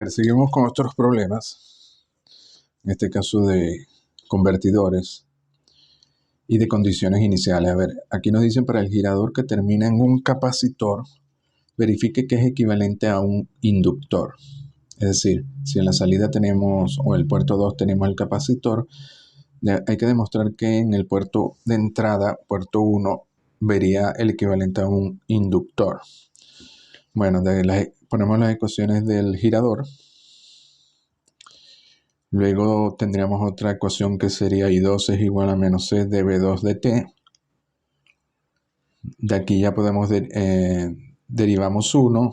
Seguimos con otros problemas, en este caso de convertidores y de condiciones iniciales. A ver, aquí nos dicen para el girador que termina en un capacitor, verifique que es equivalente a un inductor. Es decir, si en la salida tenemos, o en el puerto 2 tenemos el capacitor, hay que demostrar que en el puerto de entrada, puerto 1, vería el equivalente a un inductor. Bueno, ponemos las ecuaciones del girador. Luego tendríamos otra ecuación que sería I2 es igual a menos C de B2 de T. De aquí ya podemos derivamos 1.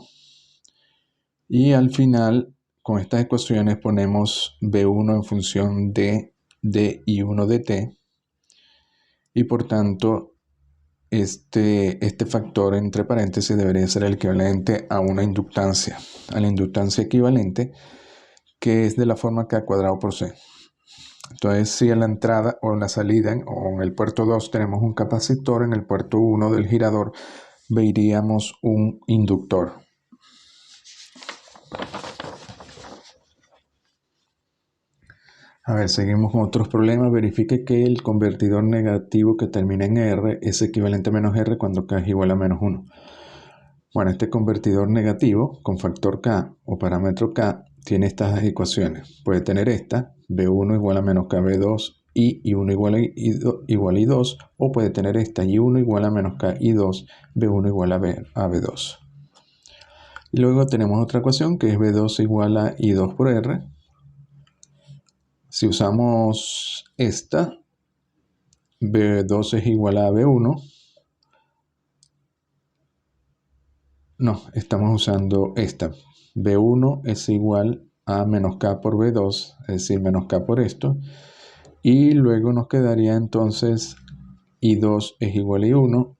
Y al final, con estas ecuaciones ponemos B1 en función de I1 de T. Y por tanto, este factor entre paréntesis debería ser el equivalente a una inductancia. A la inductancia equivalente, que es de la forma K cuadrado por C. Entonces, si en la entrada o en la salida o en el puerto 2 tenemos un capacitor, en el puerto 1 del girador veríamos un inductor. A ver, seguimos con otros problemas. Verifique que el convertidor negativo que termina en R es equivalente a menos R cuando K es igual a menos 1. Bueno, este convertidor negativo con factor K o parámetro K tiene estas ecuaciones. Puede tener esta, B1 igual a menos KB2 y I1 igual a I2, o puede tener esta, I1 igual a menos K I2, B1 igual a B2. Y luego tenemos otra ecuación que es B2 igual a I2 por R. Si usamos esta, B2 es igual a B1. No, estamos usando esta. B1 es igual a menos K por B2, es decir, menos K por esto. Y luego nos quedaría entonces I2 es igual a I1.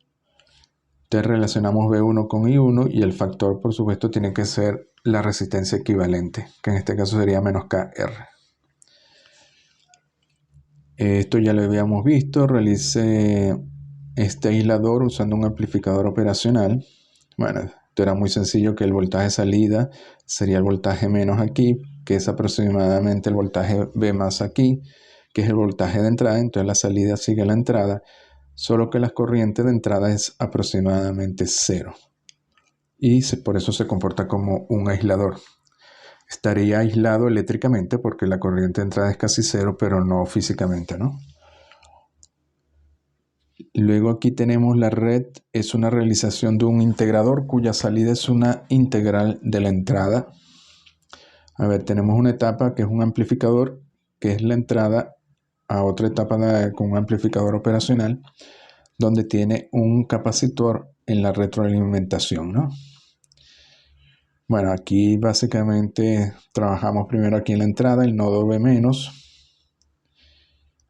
Entonces relacionamos B1 con I1 y el factor, por supuesto, tiene que ser la resistencia equivalente, que en este caso sería menos KR. Esto ya lo habíamos visto. Realicé este aislador usando un amplificador operacional. Bueno, esto era muy sencillo, que el voltaje de salida sería el voltaje menos aquí, que es aproximadamente el voltaje B más aquí, que es el voltaje de entrada. Entonces la salida sigue la entrada, solo que la corriente de entrada es aproximadamente 0. Y por eso se comporta como un aislador. Estaría aislado eléctricamente porque la corriente de entrada es casi 0, pero no físicamente, ¿no? Luego aquí tenemos la red, es una realización de un integrador cuya salida es una integral de la entrada. A ver, tenemos una etapa que es un amplificador, que es la entrada a otra etapa con un amplificador operacional, donde tiene un capacitor en la retroalimentación, ¿no? Bueno, aquí básicamente trabajamos primero aquí en la entrada, el nodo B-.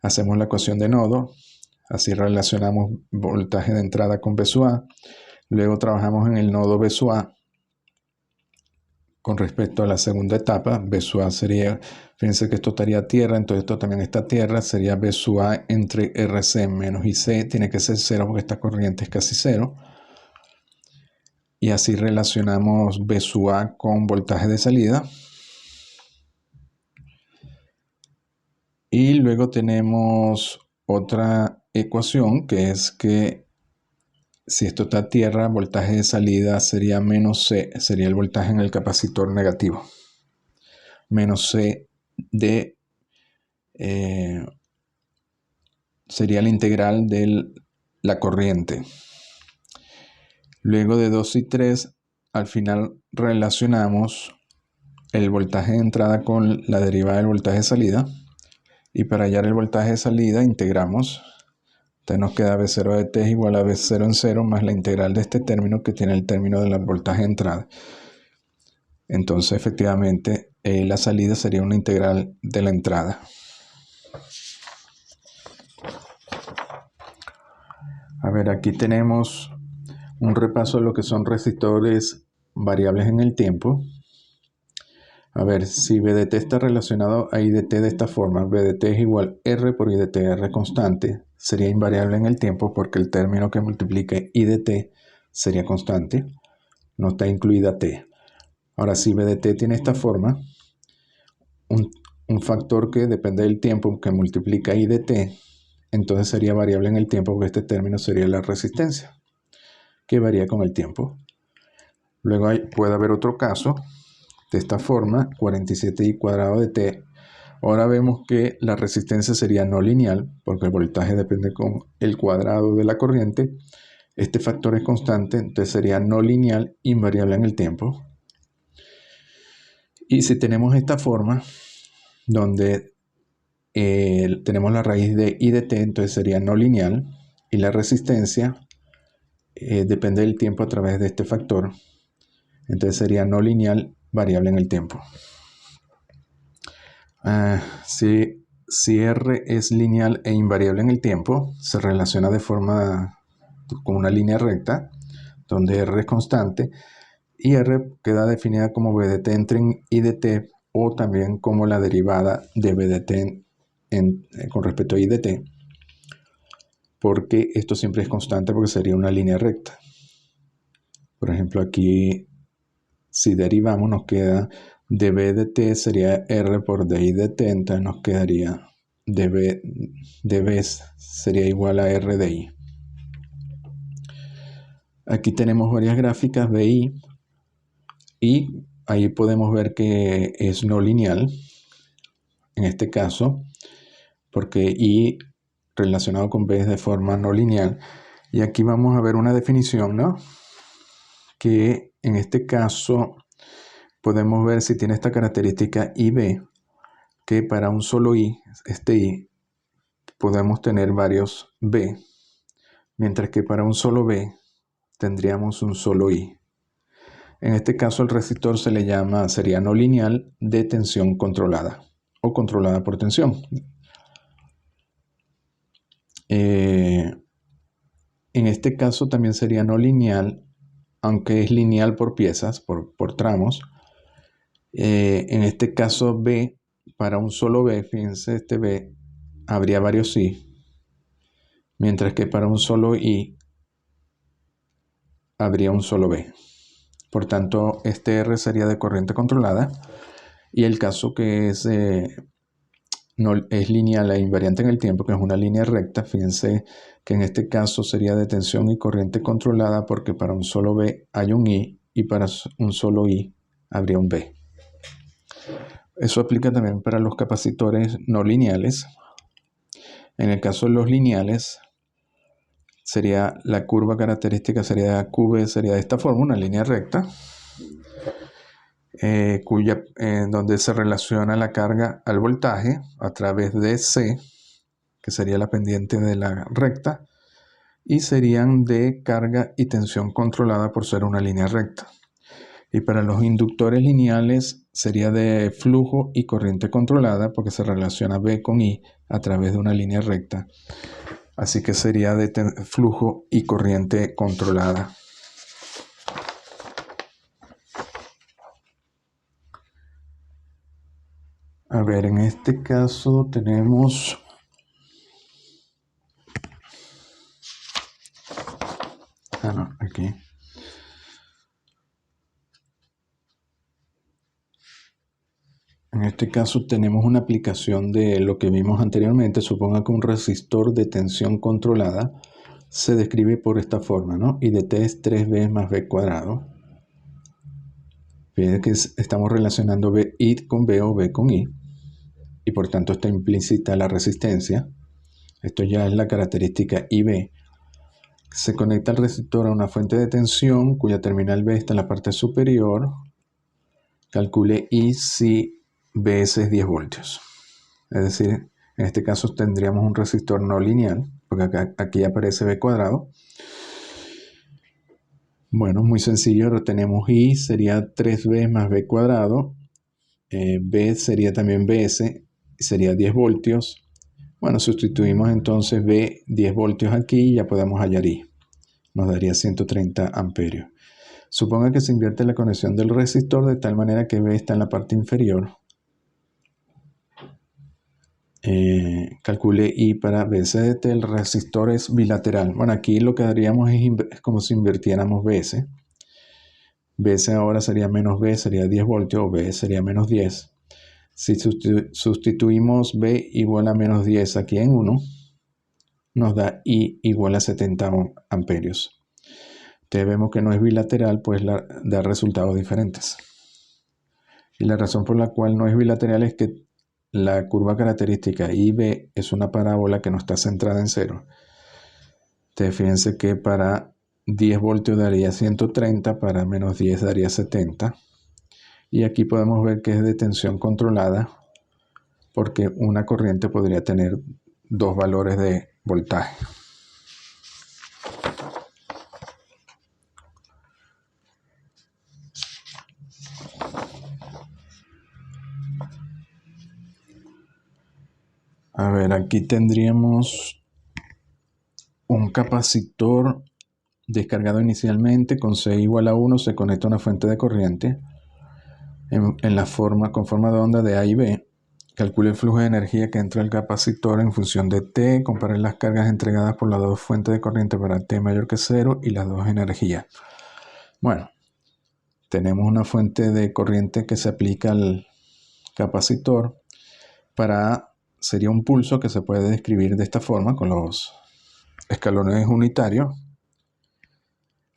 Hacemos la ecuación de nodo. Así relacionamos voltaje de entrada con B sub A. Luego trabajamos en el nodo B sub A con respecto a la segunda etapa. B sub A sería, fíjense que esto estaría a tierra, entonces esto también está a tierra. Sería B sub A entre RC menos IC. Tiene que ser 0 porque esta corriente es casi 0. Y así relacionamos B sub A con voltaje de salida. Y luego tenemos otra ecuación que es que si esto está a tierra, voltaje de salida sería menos C, sería el voltaje en el capacitor negativo. Menos C de sería la integral de la corriente. Luego de 2 y 3, al final relacionamos el voltaje de entrada con la derivada del voltaje de salida. Y para hallar el voltaje de salida integramos. Entonces nos queda B0 de T es igual a B0 en 0 más la integral de este término que tiene el término del voltaje de entrada. Entonces efectivamente la salida sería una integral de la entrada. A ver, aquí tenemos un repaso de lo que son resistores variables en el tiempo. A ver, si BDT está relacionado a IDT de esta forma, BDT es igual R por IDT, R constante, sería invariable en el tiempo porque el término que multiplique IDT sería constante, no está incluida T. Ahora, si B de t tiene esta forma, un factor que depende del tiempo que multiplica I de t, entonces sería variable en el tiempo, porque este término sería la resistencia, que varía con el tiempo. Luego puede haber otro caso de esta forma, 47i cuadrado de t. Ahora vemos que la resistencia sería no lineal, porque el voltaje depende con el cuadrado de la corriente. Este factor es constante, entonces sería no lineal, invariable en el tiempo. Y si tenemos esta forma, donde tenemos la raíz de I de t, entonces sería no lineal, y la resistencia depende del tiempo a través de este factor, entonces sería no lineal, variable en el tiempo. Si R es lineal e invariable en el tiempo, se relaciona de forma con una línea recta, donde R es constante, y R queda definida como B de t entre I de t, o también como la derivada de B de t con respecto a I de t, porque esto siempre es constante porque sería una línea recta. Por ejemplo, aquí, si derivamos, nos queda dB de t sería R por dI de t, entonces nos quedaría dB sería igual a R de I. Aquí tenemos varias gráficas de I y ahí podemos ver que es no lineal en este caso, porque I relacionado con B es de forma no lineal. Y aquí vamos a ver una definición, ¿no? Que en este caso podemos ver si tiene esta característica IB, que para un solo I, este I, podemos tener varios B, mientras que para un solo B tendríamos un solo I. En este caso el resistor sería no lineal de tensión controlada o controlada por tensión. En este caso también sería no lineal, aunque es lineal por piezas, por tramos. En este caso B, para un solo B, fíjense, este B, habría varios I, mientras que para un solo I habría un solo B. Por tanto, este R sería de corriente controlada, y el caso que es lineal e invariante en el tiempo, que es una línea recta, fíjense que en este caso sería de tensión y corriente controlada, porque para un solo B hay un I y para un solo I habría un B. Eso aplica también para los capacitores no lineales. En el caso de los lineales, sería la curva característica sería QB, sería de esta forma, una línea recta, donde se relaciona la carga al voltaje a través de C, que sería la pendiente de la recta, y serían de carga y tensión controlada por ser una línea recta. Y para los inductores lineales sería de flujo y corriente controlada, porque se relaciona B con I a través de una línea recta. Así que sería de flujo y corriente controlada. A ver, en este caso tenemos... aquí. En este caso tenemos una aplicación de lo que vimos anteriormente. Suponga que un resistor de tensión controlada se describe por esta forma, ¿no? I de t es 3B más B cuadrado. Fíjense que estamos relacionando I con B o B con I, y por tanto está implícita la resistencia. Esto ya es la característica IB. Se conecta el resistor a una fuente de tensión cuya terminal B está en la parte superior. Calcule I si Bs es 10 voltios. Es decir, en este caso tendríamos un resistor no lineal, porque aquí aparece B cuadrado. Bueno, muy sencillo, tenemos I sería 3B más B cuadrado. B sería también Bs, sería 10 voltios. Bueno, sustituimos entonces B 10 voltios aquí y ya podemos hallar I. Nos daría 130 amperios. Suponga que se invierte la conexión del resistor de tal manera que B está en la parte inferior. Calcule I para BC. El resistor es bilateral. Bueno, aquí lo que haríamos es como si invirtiéramos BS. Vc ahora sería menos B, sería 10 voltios, o B sería menos 10. Si sustituimos B igual a menos 10 aquí en 1, nos da I igual a 70 amperios. Entonces vemos que no es bilateral, pues da resultados diferentes. Y la razón por la cual no es bilateral es que la curva característica IB es una parábola que no está centrada en cero. Entonces fíjense que para 10 voltios daría 130, para menos 10 daría 70. Y aquí podemos ver que es de tensión controlada, porque una corriente podría tener dos valores de voltaje. A ver, aquí tendríamos un capacitor descargado inicialmente con C igual a 1, se conecta a una fuente de corriente en la forma, con forma de onda de A y B. Calcule el flujo de energía que entra al capacitor en función de T, compare las cargas entregadas por las dos fuentes de corriente para T mayor que 0 y las dos energías. Bueno, tenemos una fuente de corriente que se aplica al capacitor. Para A sería un pulso que se puede describir de esta forma con los escalones unitarios.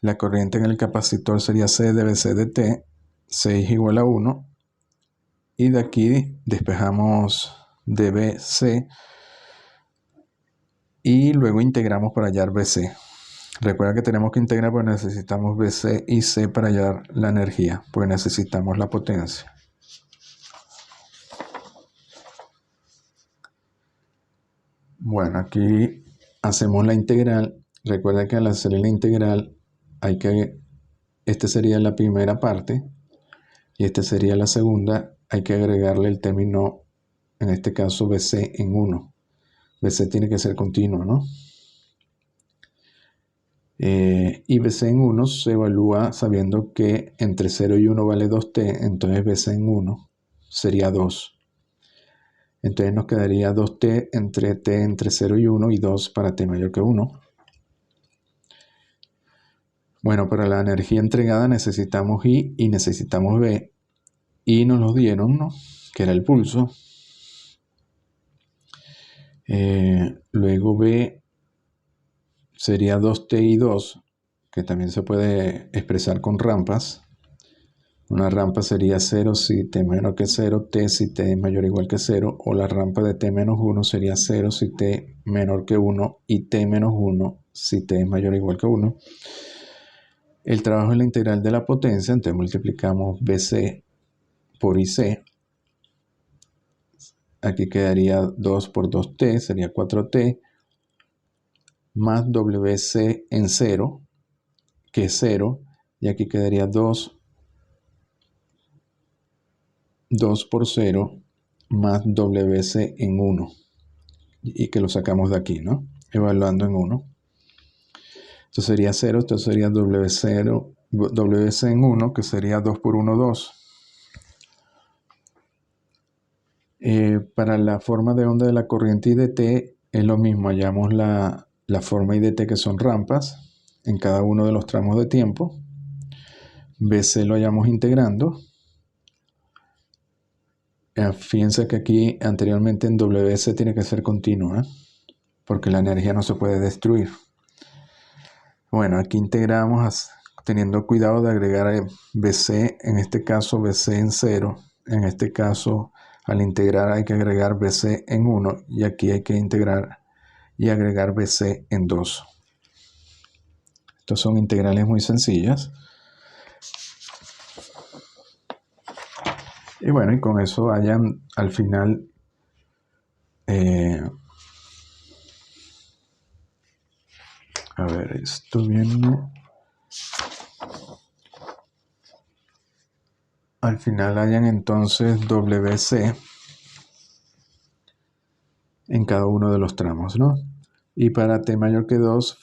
La corriente en el capacitor sería C dBc de T, C es igual a 1. Y de aquí despejamos dBc y luego integramos para hallar BC. Recuerda que tenemos que integrar porque necesitamos BC y C para hallar la energía, porque necesitamos la potencia. Bueno, aquí hacemos la integral. Recuerda que al hacer la integral este sería la primera parte y este sería la segunda. Hay que agregarle el término, en este caso BC en 1. BC tiene que ser continuo, ¿no? Y BC en 1 se evalúa sabiendo que entre 0 y 1 vale 2t, entonces BC en 1 sería 2. Entonces nos quedaría 2t entre 0 y 1 y 2 para t mayor que 1. Bueno, para la energía entregada necesitamos I y necesitamos B. I nos lo dieron, ¿no? Que era el pulso. Luego B sería 2t y 2, que también se puede expresar con rampas. Una rampa sería 0 si t menor que 0, t si t es mayor o igual que 0, o la rampa de t menos 1 sería 0 si t menor que 1 y t menos 1 si t es mayor o igual que 1. El trabajo es la integral de la potencia, entonces multiplicamos BC por IC. Aquí quedaría 2 por 2t, sería 4t, más WC en 0, que es 0, y aquí quedaría 2 por 0 más WC en 1, y que lo sacamos de aquí, ¿no? Evaluando en 1. Esto sería 0, esto sería WC en 1, que sería 2 por 1, 2. Para la forma de onda de la corriente IDT es lo mismo, hallamos la forma IDT, que son rampas en cada uno de los tramos de tiempo. BC lo hallamos integrando. Fíjense que aquí anteriormente en WC tiene que ser continua, porque la energía no se puede destruir. Bueno, aquí integramos teniendo cuidado de agregar BC, en este caso BC en 0, en este caso al integrar hay que agregar BC en 1 y aquí hay que integrar y agregar BC en 2. Estos son integrales muy sencillas. Y bueno, y con eso hayan al final a ver, esto viene. Al final hayan entonces WC en cada uno de los tramos, ¿no? Y para t mayor que 2,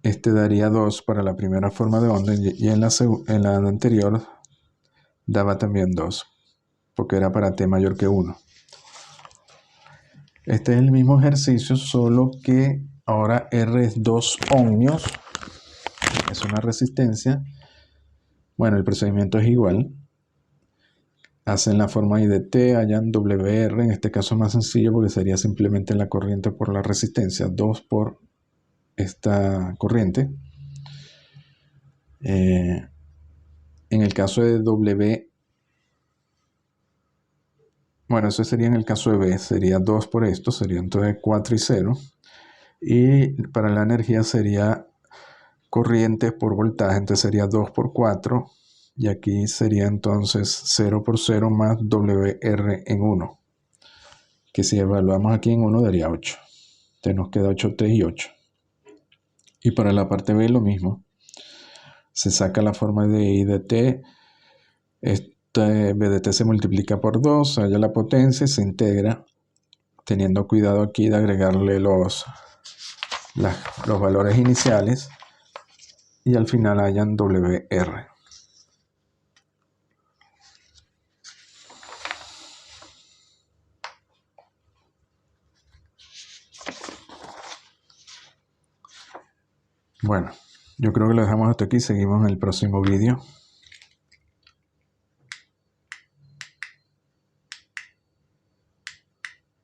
este daría 2 para la primera forma de onda, y en la anterior daba también 2, porque era para t mayor que 1. Este es el mismo ejercicio, solo que ahora R es 2 ohmios, es una resistencia, Bueno, el procedimiento es igual. Hacen la forma I de T, hallan WR, en este caso es más sencillo porque sería simplemente la corriente por la resistencia, 2 por esta corriente. En el caso de W, bueno, eso sería en el caso de B, sería 2 por esto, sería entonces 4 y 0. Y para la energía sería corriente por voltaje, entonces sería 2 por 4. Y aquí sería entonces 0 por 0 más WR en 1. Que si evaluamos aquí en 1 daría 8. Entonces nos queda 8T y 8. Y para la parte B lo mismo. Se saca la forma de I de T. Este B de T se multiplica por 2, se halla la potencia y se integra, teniendo cuidado aquí de agregarle los valores iniciales. Y al final hallan WR. Bueno, yo creo que lo dejamos hasta aquí. Seguimos en el próximo vídeo.